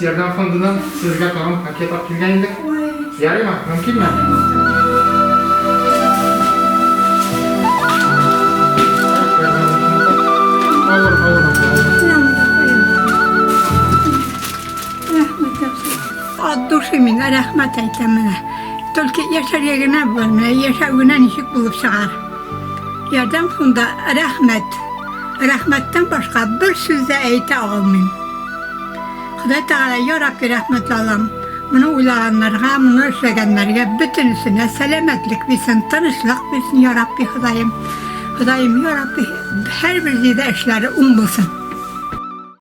Amsterdam fonundan sizga tag'in paket olib kelgan edik. Yaraymi? Mumkinmi? Duşumun rahmet eylemine. Tülki yaşarıyana bölmeye, yaşarıyana nişik bulup çıkar. Yardım funda rahmet. Rahmetten başka bir söz de eyti almayayım. Xuday Teala ya Rabbi rahmet alam. Bunu uylağanlarga, bunu işlegenlerge, bütünüsüne selametlik bilsin, tanışlık bilsin ya Rabbi Xudayım. Xudayım ya Rabbi her bir zide işleri bulsun.